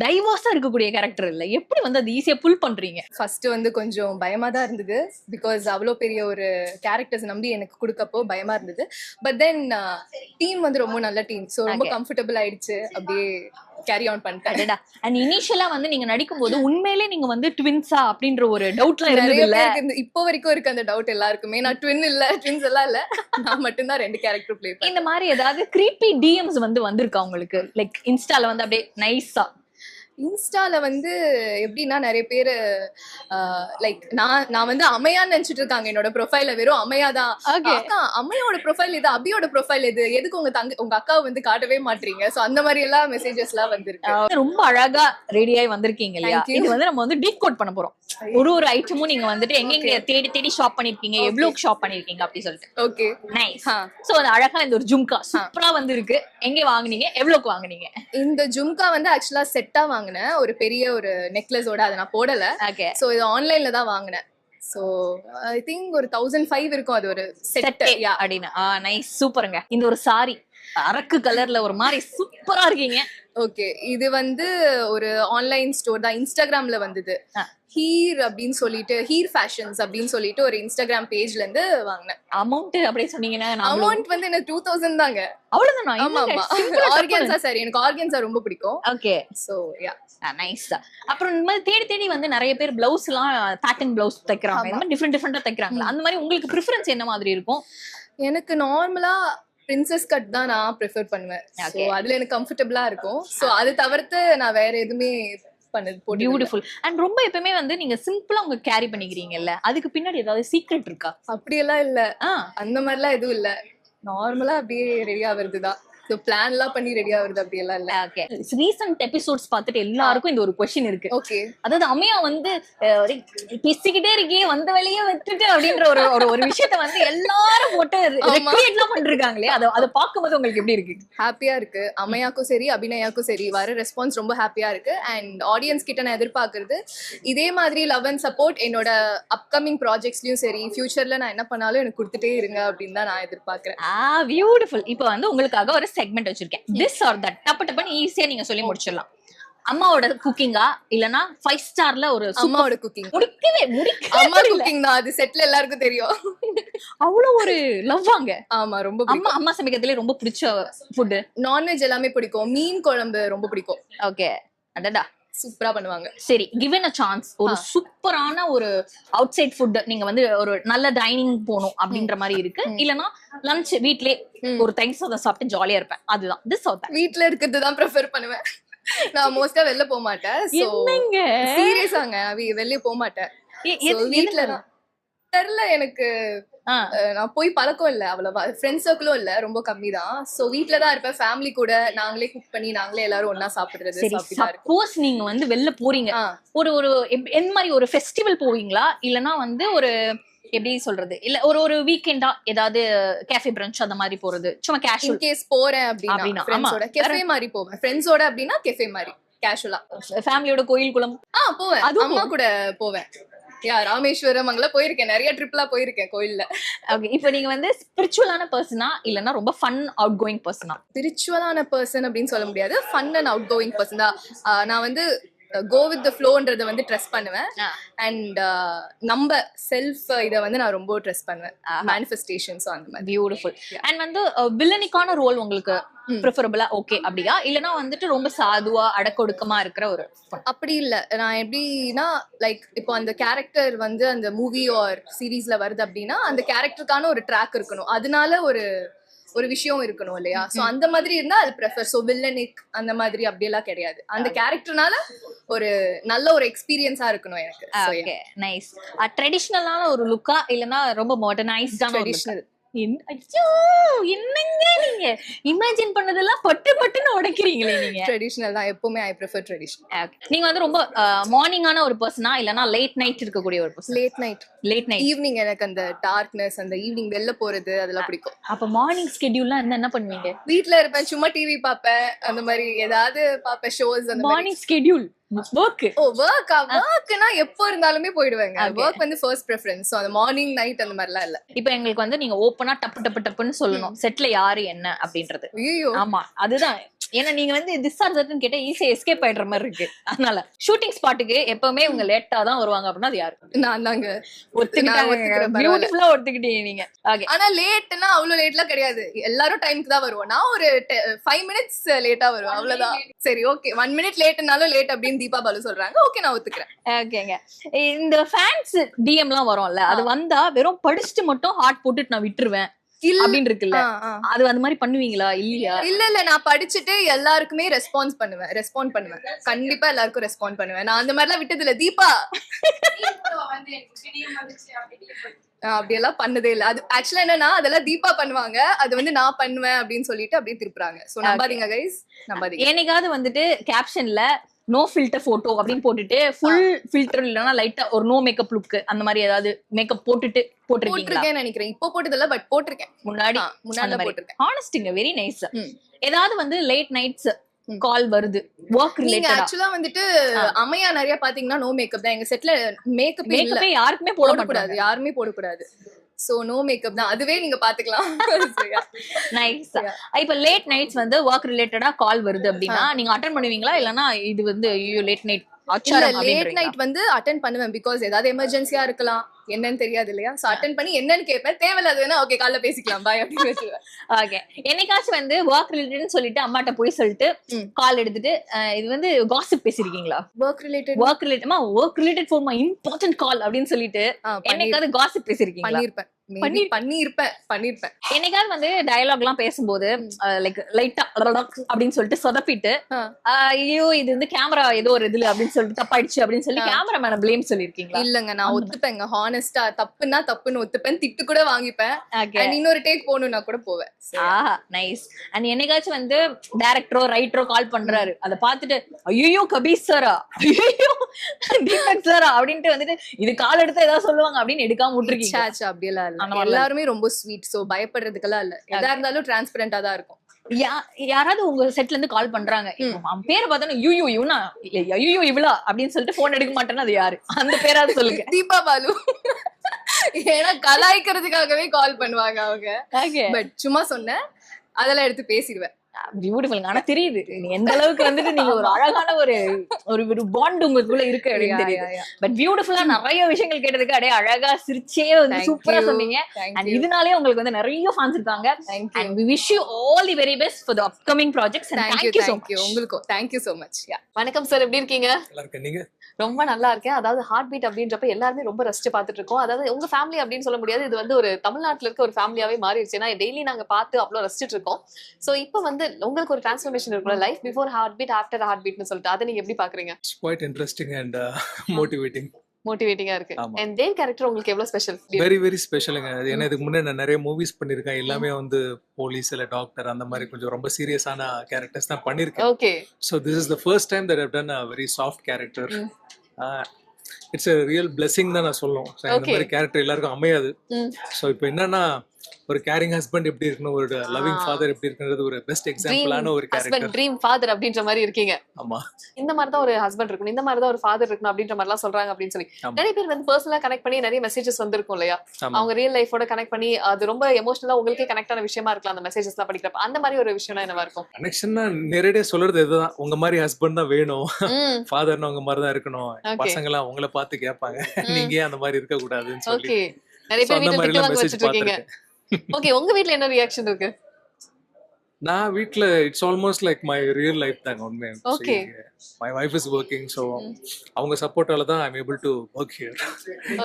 டைவர்ஸா இருக்கக்கூடிய கேரக்டர் இல்ல, எப்படி வந்து அது ஈஸியா புல் பண்றீங்க? ஃபர்ஸ்ட் வந்து கொஞ்சம் பயமா தான் இருந்தது, பிகாஸ் அவ்வளோ பெரிய ஒரு கேரக்டர்ஸ் நம்பி எனக்கு கொடுக்கப்போ பயமா இருந்தது. பட் தென் டீம் வந்து ரொம்ப நல்ல டீம், ஸோ ரொம்ப கம்ஃபர்டபுள் ஆயிடுச்சு, அப்படியே கேரி ஆன் பண்ணிட்டேன். அண்ட் இனிஷியலா வந்து நீங்க நடிக்கும்போது உண்மையிலே நீங்க வந்து ட்வின்ஸா அப்படின்ற ஒரு டவுட்லாம் இருந்தது இல்ல? இப்போ வரைக்கும் இருக்கு அந்த டவுட் எல்லாருக்குமே. நான் ட்வின்ஸ் எல்லாம் இல்ல, நான் மட்டும் தான் 2 கேரக்டர் ப்ளே பண்ணேன். இந்த மாதிரி ஏதாவது கிரீப்பி டிஎம்ஸ் வந்து வந்திருக்கா உங்களுக்கு? லைக் இன்ஸ்டால வந்து அப்படியே நைஸா? இன்ஸ்டால வந்து எப்படின்னா நிறைய பேரு லைக் நான் வந்து அமையான்னு நினைச்சிட்டு இருக்காங்க. என்னோட ப்ரொஃபைல வெறும் அமையா தான். அக்கா அம்மையோட ப்ரொஃபைல் இது, அபியோட ப்ரொஃபைல் இது, எதுக்கு உங்க அக்காவை வந்து காட்டவே மாட்டீங்க? சோ அந்த மாதிரி எல்லாம் மெசேஜஸ் எல்லாம் வந்திருக்கு. ரொம்ப அழகா ரெடி ஆகி வந்திருக்கீங்க இல்லையா? இது வந்து நம்ம வந்து டீக் கோட் பண்ண போறோம். ஒரு ஐட்டமும் நீங்க வந்துட்டு எங்க தேடி ஷாப் பண்ணிருக்கீங்க, எவ்வளவு ஷாப் பண்ணிருக்கீங்க அப்படி சொல்லிட்டு. Okay, nice. சோ அது அழகா இந்த ஒரு ஜும்கா சூப்பரா வந்திருக்கு. எங்க வாங்குனீங்க, எவ்வளவுக்கு வாங்குனீங்க? இந்த ஜும்கா வந்து ஆக்சுவலா செட்டா வாங்கினேன், ஒரு பெரிய ஒரு நெக்லஸோட. அதை நான் போடல. சோ இது ஆன்லைன்ல தான் வாங்கினேன். சோ ஐ திங்க் ஒரு 1005 இருக்கும் அது ஒரு செட். அப்படினா நைஸ், சூப்பருங்க. இந்த ஒரு சாரி அரக்கு கலர்ல ஒரு மாதிரி சூப்பரா இருக்கீங்க. ஓகே, இது வந்து ஒரு ஆன்லைன் ஸ்டோர் தான், இன்ஸ்டாகிராம்ல வந்தது. ஹீர் அப்படின்னு சொல்லிட்டு, ஹீர் ஃபேஷன்ஸ் அப்படின்னு சொல்லிட்டு ஒரு இன்ஸ்டாகிராம் பேஜ்ல இருந்து வாங்கினேன். அமௌண்ட் அப்படியே சொன்னீங்கன்னா அமௌண்ட் வந்து எனக்கு 2000 தாங்க. அவ்வளவுதானா? ஆமா ஆமா. ஆர்கன்ஸா சரி, எனக்கு ஆர்கன்ஸா ரொம்ப பிடிக்கும். Okay, so yeah nice. அப்புறம் இந்த மாதிரி தேடி தேடி வந்து நிறைய பேர் பிளவுஸ் எல்லாம் பேட்டர்ன் பிளவுஸ் தைக்கிறாங்க, இந்த மாதிரி டிஃப்ரெண்டா தைக்கிறாங்க. அந்த மாதிரி உங்களுக்கு ப்ரிஃபரன்ஸ் என்ன மாதிரி இருக்கும்? எனக்கு நார்மலா பிரின்சஸ் கட் தான் நான் ப்ரிஃபர் பண்ணுவேன். சோ அதுல எனக்கு கம்ஃபர்ட்டபிளா இருக்கும். சோ அது தவிர்த்து நான் வேற எதுவுமே பண்ணது போட்டு. பியூட்டிஃபுல். அண்ட் ரொம்ப எப்பவுமே வந்து நீங்க சிம்பிளா உங்க கேரி பண்ணிக்கிறீங்கல்ல, அதுக்கு பின்னாடி ஏதாவது சீக்ரெட் இருக்கா? அப்படியெல்லாம் இல்ல, அந்த மாதிரிலாம் எதுவும் இல்ல. நார்மலா அப்படியே ரெடியா வருதுதான். சோ பிளான் எல்லாம் பண்ணி ரெடியா வருது அப்படியெல்லாம் இல்ல. ஓகே, ரீசன்ட் எபிசோட்ஸ் பார்த்துட்டு எல்லாருக்கும் இந்த ஒரு क्वेश्चन இருக்கு. ஓகே, அதாவது அம்மையா வந்து பிசிக்கிட்டே இருக்கே வந்த வேலையே விட்டுட்டு அப்படின்ற ஒரு ஒரு விஷயத்த வந்து எல்லாரும் போட்டு ரெக்ரியேட்லாம் பண்ணிருக்காங்களே, அதை பார்க்கும்போது உங்களுக்கு எப்படி இருக்கு? ஹாப்பியா இருக்கு. அம்மையாக்கும் சரி அபிநயாக்கும் சரி வர ரெஸ்பான்ஸ் ரொம்ப ஹாப்பியா இருக்கு. அண்ட் ஆடியன்ஸ் கிட்ட நான் எதிர்பார்க்கறது இதே மாதிரி லவ் அண்ட் சப்போர்ட் என்னோட அப்கமிங் ப்ராஜெக்ட்ஸ்லயும் சரி, ஃபியூச்சர்ல நான் என்ன பண்ணாலும் எனக்கு கொடுத்துட்டே இருங்க அப்படின்னு தான் நான் எதிர்பார்க்கிறேன். பியூட்டிஃபுல். இப்போ வந்து உங்களுக்காக ஒரு செக்மெண்ட் வச்சிருக்கேன், திஸ் ஆர் தட். டப்பு டப்புன்னு ஈஸியா நீங்க சொல்லி முடிச்சிடலாம். அம்மாவோட குக்கிங்கா இல்லனா 5 ஸ்டார்ல ஒரு அம்மாவோட குக்கிங்? முடிக்கவே அம்மா குக்கிங் தான், அது செட்ல எல்லாருக்கும் தெரியும். அவ்வளவு ஒரு லவ்வாங்க. ஆமா, ரொம்ப பிடிக்கும். அம்மா சமைக்கிறதுல ரொம்ப பிடிச்ச ஃபுட்? நான்வெஜ் எல்லாமே பிடிக்கும். மீன் குழம்பு ரொம்ப பிடிக்கும். ஓகே, அடடா சூப்பரா பண்ணுவாங்க. சரி, given a chance ஒரு சூப்பரான ஒரு அவுட் சைட் ஃபுட் நீங்க வந்து ஒரு நல்ல டைனிங் போகணும் அப்படின்ற மாதிரி இருக்கு, இல்லனா லஞ்ச் வீட்லயே ஒரு தயிர் சாதம் சாப்பிட்டு ஜாலியா இருப்பேன், அதுதான் திஸ் ஆர் தட்? வீட்ல இருக்கிறது தான் ப்ரிஃபர் பண்ணுவேன். நான் மோஸ்டா வெளில போக மாட்டேன். சோ என்னங்க சீரியஸாங்க, நான் வெளிய போக மாட்டேன். வீட்ல தான் தெரியல எனக்கு. நான் போய் பழக்கம் இல்ல அவ்வளவா, ஃப்ரெண்ட் சர்க்கிளும் இல்ல, ரொம்ப கம்மி தான். சோ வீட்ல தான் இருப்பேன், ஃபேமிலி கூட நாங்களே குக் பண்ணி நாங்களே எல்லாரும் ஒண்ணா சாப்பிடுறது. சப்போஸ் நீங்க வந்து வெளில போறீங்க, ஒரு ஒரு எந்த மாதிரி ஒரு ஃபெஸ்டிவல் போவீங்களா, இல்லனா வந்து ஒரு எப்படி சொல்றது, இல்ல ஒரு ஒரு வீக்கெண்டா ஏதாவது கேஃபே பிரஞ்ச் அந்த மாதிரி போறது, சும்மா கேஷுவல்? இன் கேஸ் போறேன் அப்படினா ஃப்ரெண்ட்ஸோட கேஃபே மாதிரி போவேன். ஃப்ரெண்ட்ஸோட அப்படினா கேஃபே மாதிரி கேஷுவலா. ஃபேமிலியோட கோயில் குளம் போவேன், அம்மா கூட போவேன். ராமேஸ்வரம் அங்கெல்லாம் போயிருக்கேன், நிறைய ட்ரிப்லாம் போயிருக்கேன் கோயில்ல. ஓகே, இப்போ நீங்க வந்து ஸ்பிரிச்சுவலான பர்சனா இல்லனா ரொம்ப ஃபன் அவுட் கோயிங் பர்சனா? ஸ்பிரிச்சுவலான பர்சன் அப்படின்னு சொல்ல முடியாது, fun and out going person தான். நான் வந்து கோ வித் தி ஃப்ளோன்றத வந்து ட்ரஸ்ட் பண்ணுவேன். அண்ட் நம்ம செல்ஃப் இத வந்து நான் ரொம்ப ட்ரஸ்ட் பண்ணுவேன், manifestations அந்த மாதிரி. பியூட்டிஃபுல். அண்ட் வந்து வில்லனிக்கான ரோல் உங்களுக்கு ப்ரிஃபரபிளா ஓகே அப்படியா, இல்லனா வந்துட்டு ரொம்ப சாதுவா அடக்கொடுக்கமா இருக்கிற ஒரு? அப்படி இல்ல, நான் எப்படின்னா லைக் இப்போ அந்த கேரக்டர் வந்து அந்த மூவி ஆர் சீரீஸ்ல வருது அப்படின்னா அந்த கேரக்டருக்கான ஒரு ட்ராக் இருக்கணும், அதனால ஒரு விஷயம் இருக்கணும் இல்லையா? சோ அந்த மாதிரி இருந்தா அது ப்ரெஃபர். சோ வில்லனிக் அந்த மாதிரி அப்படியெல்லாம் கிடையாது, அந்த கேரக்டர்னால ஒரு நல்ல ஒரு எக்ஸ்பீரியன்ஸா இருக்கணும் எனக்கு. Okay, nice. ட்ரெடிஷனலான ஒரு லுக்கா இல்லனா ரொம்ப மாடர்னைஸ்டான? ட்ரெடிஷனல். என்னங்க நீங்க இமேஜின் பண்ணதெல்லாம் பட்டு பட்டுன்னு உடைக்கிறீங்களே நீங்க? ட்ரெடிஷனல் தான் எப்பவுமே, ஐ ப்ரிஃபர் ட்ரெடிஷனல். நீங்க வந்து ரொம்ப மார்னிங்கான ஒரு பர்சனா இல்லனா லேட் நைட் இருக்கக்கூடிய ஒரு person? Late night. Late night. Evening எனக்கு அந்த டார்க்னஸ், அந்த ஈவினிங் வெளில போறது அதெல்லாம் பிடிக்கும். அப்ப மார்னிங் ஸ்கெட்யூல்ல என்ன பண்ணுவீங்க? வீட்ல இருப்பேன், சும்மா டிவி பாப்பேன், அந்த மாதிரி ஏதாவது பாப்பேன், ஷோஸ். அந்த மார்னிங் ஸ்கெட்யூல் வர்க்? வர்க்னா எப்போ இருந்தாலுமே போயிடுவேங்க. வர்க் வந்து ஃபர்ஸ்ட் பிரெஃபரன்ஸ். சோ அந்த மார்னிங் நைட் அந்த மாதிரிலாம் இல்ல. இப்போ எங்களுக்கு வந்து நீங்க ஓபனா டப்புன்னு சொல்லணும் செட்ல யாரு என்ன அப்படின்றது. ஐயோ ஆமா, அதுதான். ஏன்னா நீங்க வந்து திஸ் ஆர் தட்னு கேட்டா ஈஸியா எஸ்கேப் ஆயிடுற மாதிரி இருக்கு. அதனால ஷூட்டிங் ஸ்பாட்டுக்கு எப்பவுமே உங்க லேட்டா தான் வருவாங்க அப்படின்னா அது யாரு? நான் தாங்க. ஒத்துக்கிட்டேன், பியூட்டிஃபுல்லா ஒத்துக்கிட்டீங்க நீங்க. ஓகே, ஆனா லேட்னா அவ்வளவு லேட்லாம் கிடையாது, எல்லாரும் டைம்க்கு தான் வருவோம். நான் ஒரு 5 minutes லேட்டா வருவேன், அவ்வளவுதான். சரி ஓகே, 1 minute லேட்னாலும் லேட் அப்படின்னு தீபா பாலு சொல்றாங்க, ஓகே நான் ஒத்துக்கிறேன். ஓகேங்க. இந்த ஃபேன்ஸ் டிஎம்லாம் வரும்ல, அது வந்தா வெறும் படிச்சுட்டு மட்டும் ஹார்ட் போட்டுட்டு நான் விட்டுருவேன் அப்படின்னு இருக்குல்ல, அது அந்த மாதிரி பண்ணுவீங்களா? இல்லையா? இல்ல, நான் படிச்சுட்டு எல்லாருக்குமே ரெஸ்பாண்ட் பண்ணுவேன். கண்டிப்பா எல்லாருக்கும் ரெஸ்பாண்ட் பண்ணுவேன். நான் அந்த மாதிரிலாம் விட்டது இல்ல. தீபா அப்படியெல்லாம் பண்ணதே இல்ல. அது ஆக்சுவலா என்னன்னா அதெல்லாம் தீபா பண்ணுவாங்க, அது வந்து நான் பண்ணுவேன் அப்படின்னு சொல்லிட்டு அப்படியே திருப்புறாங்க. சோ நம்பாதீங்க கைஸ், நம்பாதீங்க. என்னைக்காவது வந்துட்டு கேப்ஷன்ல நோ ஃபில்டர் போட்டோ அப்படின்னு போட்டுட்டு ஃபுல் ஃபில்டர் இல்லனா லைட்டா ஒரு நோ மேக்கப் லுக் அந்த மாதிரி ஏதாவது மேக்கப் போட்டிருக்கேன் நினைக்கிறேன். இப்போ போட்டதில்ல, பட் போட்டிருக்கேன் முன்னாடி போட்டிருக்கேன். ஹானஸ்டிங்க, வெரி நைஸ். ஏதாவது வந்து லேட் நைட்ஸ் கால் வருது வர்க் ரிலேட்டடா? ஆக்சுவலா வந்துட்டு அம்மையா நிறைய பாத்தீங்கன்னா நோ மேக்கப் தான். எங்க செட்ல மேக்கப்பே யாருக்குமே போடக்கூடாது, யாருமே போடக்கூடாது. சோ நோ மேக்கப் தான், அதுவே நீங்க பாத்துக்கலாம். நைஸ். இப்ப லேட் நைட்ஸ் வந்து ஒர்க் ரிலேட்டடா கால் வருது அப்படின்னா நீங்க அட்டென்ட் பண்ணுவீங்களா, இல்லனா இது வந்து ஐயோ லேட் நைட் லேட் நைட் வந்து அட்டென்ட் பண்ணுவேன். பிகாஸ் ஏதாவது எமர்ஜென்சியா இருக்கலாம், என்னன்னு தெரியாது இல்லையா. சோ அட்டென்ட் பண்ணி என்னன்னு கேட்பேன், தேவையில்லாததுன்னா ஓகே காலைல பேசிக்கலாம் பாய் அப்படின்னு வச்சுருவேன். ஓகே. என்னைக்காச்சும் வந்து ஒர்க் ரிலேட்டட்னு சொல்லிட்டு அம்மாட்ட போய் சொல்லிட்டு கால் எடுத்துட்டு இது வந்து காசிப் பேசிருக்கீங்களா? Work related for my important call அப்படின்னு சொல்லிட்டு என்னைக்காவது காசிப் பேசிருக்கீங்களா? பண்ணிருப்பேன். என்னைக்காவது வந்து டயலாக் எல்லாம் பேசும்போது லைக் லைட்டா அப்படின்னு சொல்லிட்டு சொதப்பிட்டு ஐயோ இது வந்து கேமரா ஏதோ ஒரு இதுல அப்படின்னு சொல்லிட்டு தப்பாயிடுச்சு அப்படின்னு சொல்லி கேமரா மேல பிளேம் சொல்லிருக்கீங்களா? இல்லங்க, நான் ஒத்துப்பேங்க. ஹானஸ்டா தப்புன்னா தப்புன்னு ஒத்துப்பேன், திட்டு கூட வாங்கிப்பேன். இன்னொரு டேக் போகணும்னா கூட போவேன். நைஸ். அண்ட் என்னைக்காச்சும் வந்து டைரக்டரோ ரைட்டரோ கால் பண்றாரு, அதை பார்த்துட்டு ஐயோ கபீர் சாரா, ஐயோ தீபக் சாரா அப்படின்ட்டு வந்துட்டு இது கால் எடுத்தா ஏதாவது சொல்லுவாங்க அப்படின்னு எடுக்காம விட்டுருக்கீங்க? அப்படியெல்லாம் இல்ல, எல்லாருமே ரொம்ப ஸ்வீட். சோ பயப்படுறதுக்கெல்லாம் இல்ல, எதா இருந்தாலும் டிரான்ஸ்பரண்டா தான் இருக்கும். யாராவது உங்க செட்ல இருந்து கால் பண்றாங்க, அவன் பேரை பார்த்தா யூ இவனா ஐயோ இவளா அப்படின்னு சொல்லிட்டு போன் எடுக்க மாட்டேன்னா அது யாரு? அந்த பேராவது சொல்லுங்க. தீபா பாலு. ஏன்னா கலாய்க்கிறதுக்காகவே கால் பண்ணுவாங்க அவங்க. பட் சும்மா சொன்னேன், அதெல்லாம் எடுத்து பேசிடுவேன். பியூட்டிஃபுல். ஆனா தெரியுது எந்த அளவுக்கு வந்துட்டு நீங்க ஒரு அழகான ஒரு ஒரு பாண்ட் உங்களுக்குள்ள இருக்கு அப்படின்னு தெரியுது. பட் பியூட்டிஃபுல்லா நிறைய விஷயங்கள் கேட்டதுக்கு அப்படியே அழகா சிரிச்சே வந்து சூப்பரா சொன்னீங்க. அண்ட் இதனாலே உங்களுக்கு வந்து நிறைய ஃபேன்ஸ் இருக்காங்க. And we wish you all the very best for the upcoming projects and thank you so much. உங்களுக்கும் thank you so much. வணக்கம் சார், எப்படி இருக்கீங்க? நல்லா இருக்கேன், நீங்க? ரொம்ப நல்லா இருக்கேன். அதாவது ஹார்ட் பீட் அப்படின்றப்ப எல்லாருமே ரொம்ப ரசிச்சு பார்த்துட்டு இருக்கோம். அதாவது உங்க ஃபேமிலி அப்படின்னு சொல்ல முடியாது, இது வந்து ஒரு தமிழ்நாட்டுல இருக்க ஒரு ஃபேமிலியாவே மாறிடுச்சு. ஏன்னா டெய்லி நாங்க பார்த்து அவ்வளவு ரசிச்சுட்டு இருக்கோம். சோ இப்போ வந்து உங்களுக்கு ஒரு டிரான்ஸ்ஃபர்மேஷன் இருக்குல்ல, life before heart beat after heart பீட்னு சொல்லிட்டு, அதை நீங்க எப்படி பாக்குறீங்க? It's quite interesting and motivating. மோட்டிவேட்டிங்கா இருக்கு. அண்ட் தேவ் கேரக்டர் உங்களுக்கு எவ்வளவு ஸ்பெஷல்? வெரி ஸ்பெஷலுங்க. ஏன்னா இதுக்கு முன்னே நான் நிறைய மூவிஸ் பண்ணிருக்கேன், எல்லாமே வந்து போலீஸ் இல்ல டாக்டர் அந்த மாதிரி கொஞ்சம் ரொம்ப சீரியஸான கேரக்டர்ஸ் தான் பண்ணிருக்கேன். Okay. So this is the first time that I've done a very soft character. It's a real blessing தான் நான் சொல்லுவேன். இந்த மாதிரி கேரக்டர் எல்லாருக்கும் அமையாது. ஸோ இப்போ என்னன்னா ஒரு கேரிங் ஹஸ்பண்ட் எப்படி இருக்கணும், ஒரு லவ்விங் ஃபாதர் எப்படி இருக்குன்றது ஒரு பெஸ்ட் எக்ஸாம்பிளான ஒரு கேரக்டர். ட்ரீம் ஃபாதர் அப்படின்ற மாதிரி இருக்கீங்க. ஆமா, இந்த மாதிரி தான் ஒரு ஹஸ்பண்ட் இருக்கணும், இந்த மாதிரி தான் ஒரு ஃபாதர் இருக்கணும் அப்படின்ற மாதிரி எல்லாம் சொல்றாங்க அப்படின்னு சொல்லி நிறைய பேர் வந்து பர்சனலா கனெக்ட் பண்ணி நிறைய மெசேஜஸ் வந்திருக்கும் இல்லையா, அவங்க ரியல் லைஃபோட கனெக்ட் பண்ணி அது ரொம்ப எமோஷனலா உங்களுக்கே கனெக்ட் ஆன விஷயமா இருக்கலாம் அந்த மெசேஜஸ் எல்லாம் படிக்கிறப்ப. அந்த மாதிரி ஒரு விஷயம் என்னவா இருக்கும்? கனெக்ஷன்னா நேரடியா சொல்றது இதுதான், உங்க மாதிரி ஹஸ்பண்ட் தான் வேணும், ஃபாதர்னா உங்க மாதிரி தான் இருக்கணும், பசங்க எல்லாம் உங்களை பார்த்து கேட்பாங்க, நீங்க ஏன் அந்த மாதிரி இருக்க கூடாதுன்னு சொல்லி நிறைய பேர் வீட்டுல திட்டு வாங்க வச்சிட்டு இருக்கீங்க. ஓகே, உங்க வீட்ல என்ன ரியாக்ஷன் இருக்கு? நான் வீட்ல it's almost like my real life தாங்க உண்மை. Okay, my wife is working, so அவங்க சப்போர்ட்டால தான் ஐ அம் ஏபிள் டு வர்க் ஹியர்.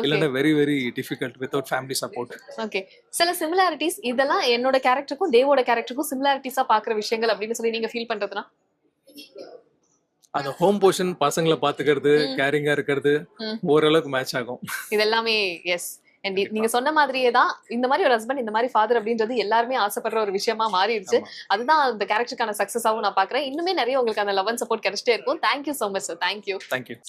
இல்லனா very difficult without family support. Okay, சில சிமிலாரிட்டிஸ் இதெல்லாம் என்னோட கேரக்டருக்கும் தேவோட கேரக்டருக்கும் சிமிலாரிட்டிஸா பாக்குற விஷயங்கள் அப்படின்னு சொல்லி நீங்க ஃபீல் பண்றதுனா? அந்த ஹோம் போர்ஷன், பசங்களை பாத்துக்கிறது, கேரிங்கா இருக்கிறது ஓரளவுக்கு மேட்ச் ஆகும். இதெல்லாமே எஸ். நீங்க சொன்ன மாதிரியே தான் இந்த மாதிரி ஒரு ஹஸ்பண்ட், இந்த மாதிரி ஃபாதர் அப்படின்றது எல்லாருமே ஆசைப்படுற ஒரு விஷயமா மாறிடுச்சு. அதுதான் அந்த கேரக்டருக்கான சக்சஸாவும் நான் பாக்குறேன். இன்னுமே நிறைய உங்களுக்கு அந்த லவ் அண்ட் சப்போர்ட் கிடைச்சிட்டே இருக்கும். Thank you so much sir. Thank you.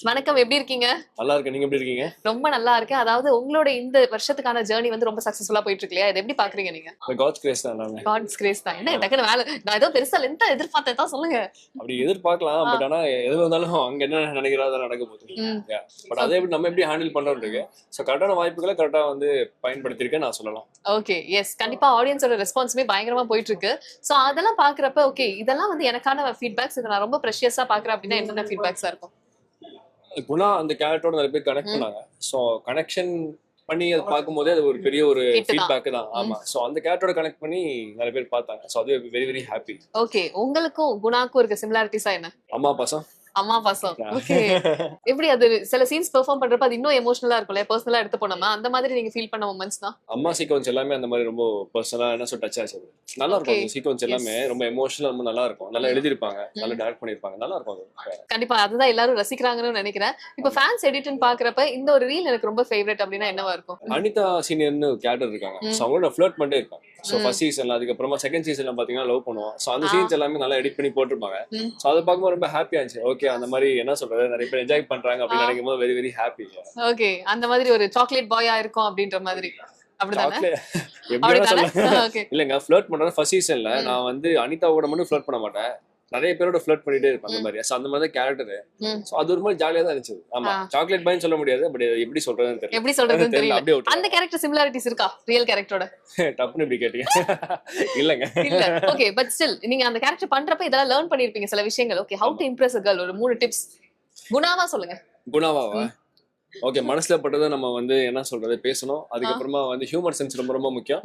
வணக்கம், எப்படி இருக்கீங்க? நல்லா இருக்கேன், நீங்க எப்படி இருக்கீங்க? ரொம்ப நல்லா இருக்கேன். அதாவது உங்களோட இந்த வருஷத்துக்கான ஜர்னி வந்து ரொம்ப சக்சஸ்ஃபுல்லா போயிட்டு இருக்கு இல்லையா, இதை எப்படி பாக்குறீங்க நீங்க? காட்ஸ் கிரேஸ் தான். காட்ஸ் கிரேஸ் தான். என்ன டக்குனு வேலை, நான் ஏதோ பெருசா லென்த்தா எதிர்பார்த்தேன் தான், சொல்லுங்க. அப்படி எதிர்பார்க்கலாம், பட் ஆனா எது வந்தாலும் அங்க என்ன நினைக்கிறதா நடக்க போகுது. பட் அதை நம்ம எப்படி ஹேண்டில் பண்றோம் இருக்கு. சோ கரெக்டான வாய்ப்புகளை கரெக்டா வந்து பயன்படுத்திருக்கேன் நான் சொல்லலாம். ஓகே, எஸ், கண்டிப்பா ஆடியன்ஸோட ரெஸ்பான்ஸுமே பயங்கரமா போயிட்டு இருக்கு. சோ அதெல்லாம் பாக்குறப்ப ஓகே இதெல்லாம் வந்து எனக்கான ஃபீட்பேக்ஸ், இதை நான் ரொம்ப ப்ரெஷியஸா பாக்குறேன் அப்படின்னா என்னென்ன ஃபீட்பேக்ஸா இருக்கும்? குணா அந்த கேரக்டரோட நிறைய பேர் கனெக்ட் பண்ணாங்க. சோ கனெக்ஷன் பண்ணி அதை பார்க்கும்போதே அது ஒரு பெரிய ஒரு ஃபீட்பேக் தான். ஆமா, சோ அந்த கேரக்டரோட கனெக்ட் பண்ணி நிறைய பேர் பார்த்தாங்க. சோ அது வெரி ஹாப்பி. ஓகே, உங்களுக்கும் குணாக்கும் இருக்க சிமிலாரிட்டிஸா என்ன? அம்மா பாசம். அம்மா பாசம். ஓகே, எப்படி அது சில சீன்ஸ் பெர்ஃபார்ம் பண்றப்ப அது இன்னும் எமோஷனலா இருக்கும்ல, பர்சனலா எடுத்து போனோமா, அந்த மாதிரி நீங்க ஃபீல் பண்ண மொமெண்ட்ஸ் தான்? அம்மா சீக்வன்ஸ் எல்லாமே அந்த மாதிரி ரொம்ப பர்சனலா என்ன சொல்ல டச் ஆச்சு. நல்லா இருக்கும் அந்த சீக்வன்ஸ் எல்லாமே, ரொம்ப எமோஷனலா, ரொம்ப நல்லா இருக்கும். நல்லா எழுதிருப்பாங்க, நல்லா டைரக்ட் பண்ணிருப்பாங்க, நல்லா இருக்கும் அது. கண்டிப்பா அதுதான் எல்லாரும் ரசிக்கிறாங்கன்னு நினைக்கிறேன். இப்போ ஃபேன்ஸ் எடிட்னு பாக்குறப்ப இந்த ஒரு ரீல் எனக்கு ரொம்ப ஃபேவரட் அப்படின்னா என்னவா இருக்கும்? அனிதா சீனியர்னு கேரக்டர் இருக்காங்க. சோ அவங்களோட ஃப்ளர்ட் பண்ணிட்டே இருப்பாங்க. சோ ஃபர்ஸ்ட் சீசன்ல, அதுக்கப்புறமா செகண்ட் சீசன்ல பாத்தீங்கன்னா லவ் பண்ணுவோம். சோ அந்த சீன்ஸ் எல்லாமே நல்லா எடிட் பண்ணி போட்டிருப்பாங்க. சோ அதை பார்க்கும்போது ரொம்ப ஹாப்பியா இருந்துச்சு. ஓகே, அந்த மாதிரி என்ன சொல்றது, நிறைய பேர் என்ஜாய் பண்றாங்க அப்படின்னு நினைக்கும் போது வெரி ஹாப்பி. ஓகே, அந்த மாதிரி ஒரு சாக்லேட் பாயா இருக்கும் அப்படின்ற மாதிரி அப்படிதானே? இல்லங்க, ஃப்ளர்ட் பண்றது ஃபர்ஸ்ட் சீசன்ல நான் வந்து அனிதாவோட மட்டும் ஃப்ளர்ட் பண்ண மாட்டேன், நிறைய பேரோட ஃபிளர்ட் பண்ணிட்டே இருப்பாங்க அந்த மாதிரி. அந்த மாதிரி கேரக்டர். சோ அது ஒரு மாதிரி ஜாலியா தான் இருந்துச்சு. ஆமா, சாக்லேட் பாய்னு சொல்ல முடியாது, பட் எப்படி சொல்றதுன்னு தெரியல. எப்படி சொல்றதுன்னு தெரியல. அப்படியே அந்த கேரக்டர் சிமிலாரிட்டிஸ் இருக்கா ரியல் கேரக்டரோட? டப்னு இப்படி கேட்டீங்க. இல்லங்க. இல்ல. ஓகே, பட் ஸ்டில் நீங்க அந்த கேரக்டர் பண்றப்ப இதெல்லாம் லேர்ன் பண்ணிருப்பீங்க சில விஷயங்கள். Okay, how to impress a girl, ஒரு 3 டிப்ஸ். குணாவா சொல்லுங்க. குணாவாவா? ஓகே, மனசுல பட்டதை நம்ம வந்து என்ன சொல்றது பேசணும். அதுக்கப்புறமா வந்து ஹியூமர் சென்ஸ் ரொம்ப ரொம்ப முக்கியம்.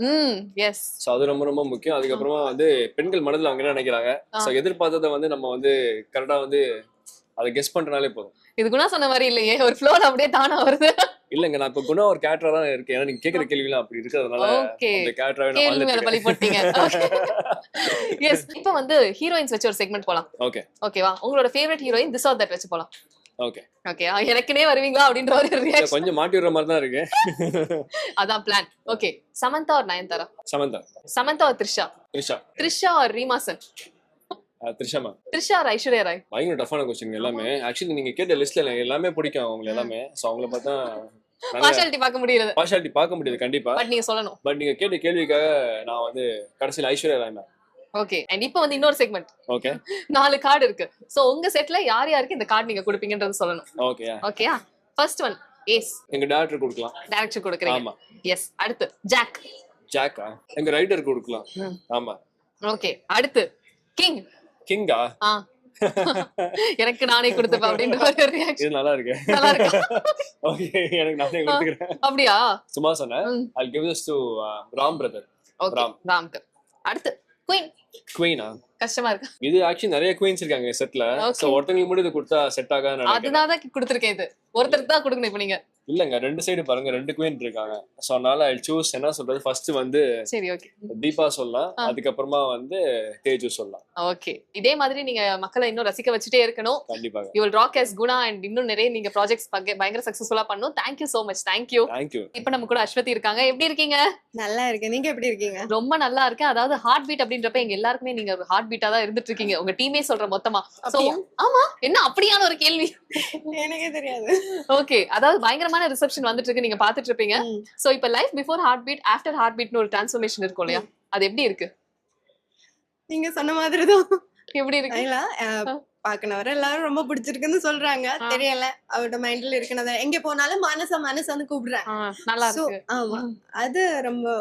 எஸ். சோ அது ரொம்ப ரொம்ப முக்கியம். அதுக்கப்புறமா வந்து பெண்கள் மனதில் அவங்க என்ன நினைக்கிறாங்க, சோ எதிர்பார்த்ததை வந்து நம்ம வந்து கரெக்டா வந்து அதை கெஸ் பண்றனாலே போதும். இது குணா சொன்ன மாதிரி இல்லையே, ஒரு ஃப்ளோல அப்படியே தானா வருது. இல்லங்க, நான் இப்ப குணா ஒரு கேரக்டரா தான் இருக்கேன். ஏன்னா நீங்க கேக்குற கேள்விலாம் அப்படி இருக்கிறதுனால அந்த கேரக்டராவே நான் கேள்வி மேல பலி வாழ்ந்துட்டேன். போட்டீங்க. எஸ். இப்போ வந்து ஹீரோயின்ஸ் வச்சு ஒரு செக்மெண்ட் போலாம். ஓகே ஓகேவா? உங்களோட favourite heroine this or that வச்சு போலாம். ஓகே ஓகே, எனக்குனே வருவீங்களா அப்படின்ற ஒரு ரியாக்ஷன். கொஞ்சம் மாட்டி விடுற மாதிரி தான் இருக்கு. அதான் plan. Okay, Samantha or Nayanthara? Samantha. Samantha or Trisha? Trisha. Trisha or Reema Sen? Trisha ma'am. Trisha or Aishwarya Rai? பயங்கர டஃப்பான क्वेश्चन எல்லாமே. ஆக்சுவலி நீங்க கேட்ட லிஸ்ட்ல எனக்கு எல்லாமே பிடிக்கும் அவங்க எல்லாமே. சோ அவங்கள பார்த்தா பார்ஷாலிட்டி பார்க்க முடியல. பார்ஷாலிட்டி பார்க்க முடியுது கண்டிப்பா. பட் நீங்க சொல்லணும். பட் நீங்க கேட்ட கேள்விக்காக நான் வந்து கடைசில Aishwarya Rai ma'am. Okay, and இப்போ வந்து இன்னொரு செக்மெண்ட். ஓகே, 4 கார்டு இருக்கு. சோ உங்க செட்ல யார் யாருக்கு இந்த கார்டு நீங்க கொடுப்பீங்கன்றது சொல்லணும். ஓகே ஓகேயா? First one ace. எங்க டைரக்டர் கொடுக்கலாம். டைரக்டர் கொடுக்கறீங்க. ஆமா. எஸ். அடுத்து ஜாக். ஜாக்கா? எங்க ரைட்டர் கொடுக்கலாம். ஆமா. ஓகே, அடுத்து கிங். கிங்கா? எனக்கு நானே கொடுத்துப்பேன் அப்படின்ற ஒரு ரியாக்ஷன். இது நல்லா இருக்கு. நல்லா இருக்கு. ஓகே, எனக்கு நானே கொடுத்துக்கிறேன். அப்படியா? சும்மா சொன்னேன். I'll give this to Ram brother. Okay, ராம்க்கு. அடுத்து குயின். குயினா? கஷ்டமா இருக்கு. இது ஆக்சுவலி நிறைய குயின்ஸ் இருக்காங்க செட்ல. சோ ஒருத்தங்களுக்கு மட்டும் இது கொடுத்தா செட் ஆகாதுன்னு நினைக்கிறேன். அதனால தான் கொடுத்திருக்கேன். இது ஒருத்தருக்கு தான் கொடுக்கணும் இப்போ நீங்க. இல்லங்க, 2 சைடு பாருங்க, 2 குயின் இருக்காங்க. சோ அதனால I'll choose என்ன சொல்றது, ஃபர்ஸ்ட் வந்து சரி ஓகே தீபா சொல்லலாம், அதுக்கப்புறமா வந்து தேஜு சொல்லலாம். ஓகே, இதே மாதிரி நீங்க மக்களை இன்னும் ரசிக்க வச்சுட்டே இருக்கணும். கண்டிப்பா. You will rock as Guna and இன்னும் நிறைய நீங்க ப்ராஜெக்ட்ஸ் பயங்கர சக்சஸ்ஃபுல்லா பண்ணனும். Thank you so much. Thank you. Thank you. இப்போ நம்ம கூட அஸ்வதி இருக்காங்க. எப்படி இருக்கீங்க? நல்லா இருக்கேன். நீங்க எப்படி இருக்கீங்க? ரொம்ப நல்லா இருக்கேன். அதாவது ஹார்ட் பீட் அப்படின்றப்ப எங்க எல்லாருக்குமே நீங்க ஒரு ஹார்ட் பீட்டா தான் இருந்துட்டு இருக்கீங்க. உங்க டீமே சொல்ற மொத்தமா. சோ ஆமா, என்ன அப்படியான ஒரு கேள்வி? எனக்கே தெரியாது. ஓகே, அதாவது பயங்கரமான ரிசெப்ஷன் வந்துட்டு இருக்கு, நீங்க பாத்துட்டு இருப்பீங்க. சோ இப்போ life before heart beat after heart பீட்னு ஒரு டிரான்ஸ்ஃபர்மேஷன் இருக்கும் இல்லையா? அது எப்படி இருக்கு? நீங்க சொன்ன மாதிரி தான். எப்படி இருக்கு? பாக்கனவர எல்லாரும் ரொம்ப பிடிச்சிருக்குன்னு சொல்றாங்க. தெரியல, அவரோட மைண்ட்ல இருக்குனத எங்க போனாலும் மனசு கூப்பிடுறேன். நல்லா இருக்கு. ஆமா, அது ரொம்ப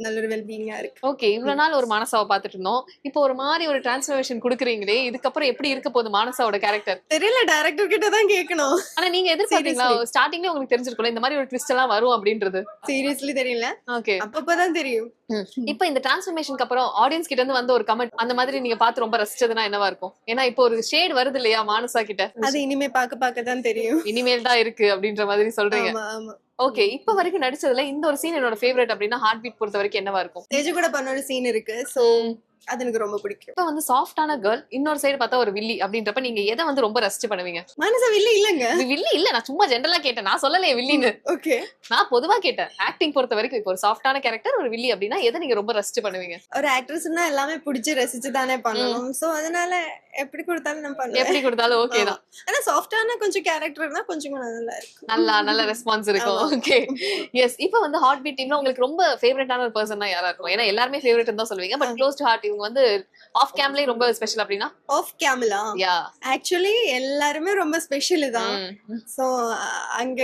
நல்ல ஒரு வெல்பீயிங்கா இருக்கு. ஓகே, இவ்வளவு நாள் ஒரு மானசாவை பாத்துட்டு இருந்தோம். இப்போ ஒரு மாதிரி ஒரு டிரான்ஸ்ஃபர்மேஷன் குடுக்குறீங்களே, இதுக்கப்புறம் எப்படி இருக்க போகுது மானசாவோட கேரக்டர்? தெரியல, டைரக்டர் கிட்ட தான் கேட்கணும். ஆனா நீங்க எதிர்பார்த்தீங்களா? ஸ்டார்டிங்ல உங்களுக்கு தெரிஞ்சிருக்கும்ல இந்த மாதிரி ஒரு ட்விஸ்ட் எல்லாம் வரும் அப்படின்றது? சீரியஸ்லி தெரியல. ஓகே, அப்பப்பதான் தெரியும். இப்போ இந்த டிரான்ஸ்ஃபர்மேஷனுக்கு அப்புறம் ஆடியன்ஸ் கிட்ட இருந்து வந்த ஒரு கமெண்ட் அந்த மாதிரி நீங்க பார்த்து ரொம்ப ரசிச்சதுன்னா என்னவா இருக்கும்? ஏன்னா இப்போ ஒரு ஷேட் வருது இல்லையா மானசா கிட்ட, அது இனிமே பாக்க தான் தெரியும். இனிமேல் தான் இருக்கு அப்படின்ற மாதிரி சொல்றீங்க. ஓகே, இப்ப வரைக்கும் நடிச்சதுல இந்த ஒரு சீன் என்னோட ஃபேவரட் அப்படின்னா ஹார்ட் பீட் பொறுத்த வரைக்கும் என்னவா இருக்கும்? தேஜு கூட பண்ண ஒரு சீன் இருக்கு. சோ அது எனக்கு ரொம்ப பிடிக்கும். இப்ப வந்து சாஃப்டான கேர்ள், இன்னொரு சைடு பார்த்தா ஒரு வில்லி அப்படின்றப்ப நீங்க எதை வந்து ரொம்ப ரசிச்சு பண்ணுவீங்க? மனசா வில்லி இல்லங்க. வில்லி இல்ல, நான் சும்மா ஜெனரலா கேட்டேன். நான் சொல்லலையே வில்லின்னு. ஓகே, நான் பொதுவா கேட்டேன். ஆக்டிங் பொறுத்த வரைக்கும் இப்போ ஒரு சாஃப்டான கேரக்டர், ஒரு வில்லி அப்படின்னா எதை நீங்க ரொம்ப ரசிச்சு பண்ணுவீங்க? ஒரு ஆக்ட்ரஸ்னா எல்லாமே பிடிச்சு ரசிச்சு தானே பண்ணணும். சோ அதனால எப்படி கொடுத்தாலும் நான் பண்ணுவேன். எப்படி கொடுத்தாலும் ஓகே தான். ஆனா சாஃப்டான கொஞ்சம் கேரக்டர்னா கொஞ்சம் நல்லா இருக்கும். நல்ல ரெஸ்பான்ஸ் இருக்கும். Okay, yes. இப்போ வந்து ஹார்ட் பீட் டீம்ல உங்களுக்கு ரொம்ப ஃபேவரட்டான ஒரு பர்சன்னா யாரா இருக்கும்? ஏன்னா எல்லாருமே ஃபேவரட் தான் சொல்லுவீங்க, பட் க்ளோஸ் டு ஹார்ட் இவங்க வந்து ஆஃப் கேம்லயே ரொம்ப ஸ்பெஷல் அப்படின்னா? ஆஃப் கேம்லா யா, ஆக்சுவலி எல்லாருமே ரொம்ப ஸ்பெஷல் தான். சோ அங்க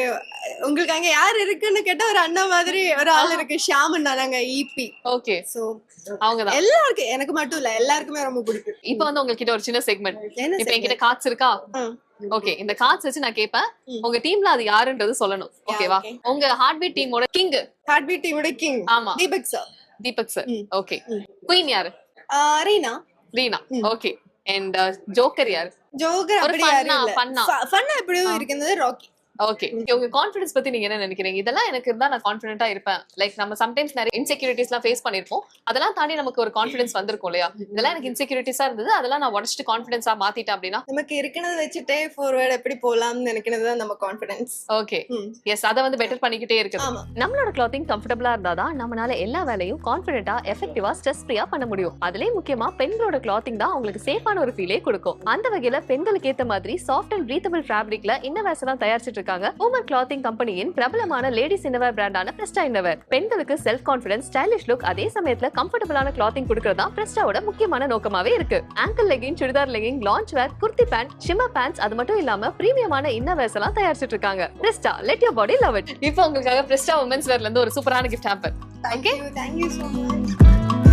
உங்களுக்கு அங்க யார் இருக்குன்னு கேட்டா ஒரு அண்ணா மாதிரி ஒரு ஆள் இருக்கு, ஷாமன். நாங்க ஈபி. ஓகே, சோ அவங்க தான் எல்லாருக்கும், எனக்கு மட்டும் இல்ல எல்லாருக்குமே ரொம்ப பிடிக்கும். இப்போ வந்து உங்ககிட்ட ஒரு சின்ன செக்மெண்ட். இப்போ என்கிட்ட கார்ட்ஸ் இருக்கா? ஓகே, இந்த கார்ட்ஸ் வச்சு நான் கேட்பேன், உங்க டீம்ல அது யாருன்றது சொல்லணும். ஓகேவா? உங்க ஹார்ட் பீட் டீமோட கிங். ஹார்ட் பீட் டீமோட கிங் ஆமா, Deepak sir. Deepak sir. Okay, queen யாரு? Reena. Reena. Okay, and joker யாரு? ஜோக்கர் அப்படி யாரு இல்ல, ஃபன்னா எப்படியோ இருக்குது ராக்கி. ஓகே, உங்க கான்ஃபிடன்ஸ் பத்தி நீங்க என்ன நினைக்கிறீங்க? இதெல்லாம் எனக்கு இருந்தா நான் கான்ஃபிடென்ட்டா இருப்பேன். லைக் நம்ம சம்டைம்ஸ் நிறைய இன்செக்யூரிட்டிஸ்லாம் ஃபேஸ் பண்ணிருப்போம், அதெல்லாம் தாண்டி நமக்கு ஒரு கான்ஃபிடன்ஸ் வந்திருக்கும் இல்லையா? இதெல்லாம் எனக்கு இன்செக்யூரிட்டிஸா இருந்தது, அதெல்லாம் நான் உடச்சிட்டு கான்ஃபிடன்ஸா மாத்திட்டேன் அப்படின்னா நமக்கு இருக்கிறத வச்சுட்டே ஃபார்வர்ட் எப்படி போலாம்னு நினைக்கிறது தான் நம்ம கான்ஃபிடன்ஸ். ஓகே, எஸ், அத வந்து பெட்டர் பண்ணிக்கிட்டே இருக்கு. நம்மளோட கிளாத்திங் கம்ஃபர்ட்டபிளா இருந்தாதான் நம்மளால எல்லா வேலையும் கான்ஃபிடென்ட்டா, எஃபெக்டிவா, ஸ்ட்ரெஸ் ஃப்ரீயா பண்ண முடியும். அதுலயே முக்கியமா பெண்களோட கிளாத்திங் தான் உங்களுக்கு சேஃபான ஒரு ஃபீலே கொடுக்கும். அந்த வகையில பெண்களுக்கு ஏத்த மாதிரி சாஃப்ட் அண்ட் பிரீத்தபிள் ஃபேப்ரிக்ல இன்னவர்ஸ் எல்லாம் தயாரிச்சிட்டு இருக்காங்க உமன் கிளாத்திங் கம்பெனியின் பிரபலமான லேடிஸ் இன்னவர் பிராண்டான பிரெஸ்டா இன்னவர். பெண்களுக்கு செல்ஃப் கான்ஃபிடன்ஸ், ஸ்டைலிஷ் லுக், அதே சமயத்துல கம்ஃபர்டபுளான கிளாத்திங் கொடுக்கறதா பிரெஸ்டாவோட முக்கியமான நோக்கமாவே இருக்கு. Ankle legging, churidar legging, lounge wear, kurti pant, shimmer pants, அது மட்டும் இல்லாம பிரீமியமான இன்னர்வேர்ஸ் எல்லாம் தயாரிச்சிட்டு இருக்காங்க. Presta, let your body love it. இப்போ உங்களுக்காக பிரெஸ்டா உமன்ஸ் வேர்ல இருந்து ஒரு சூப்பரான gift hamper. Thank you so much.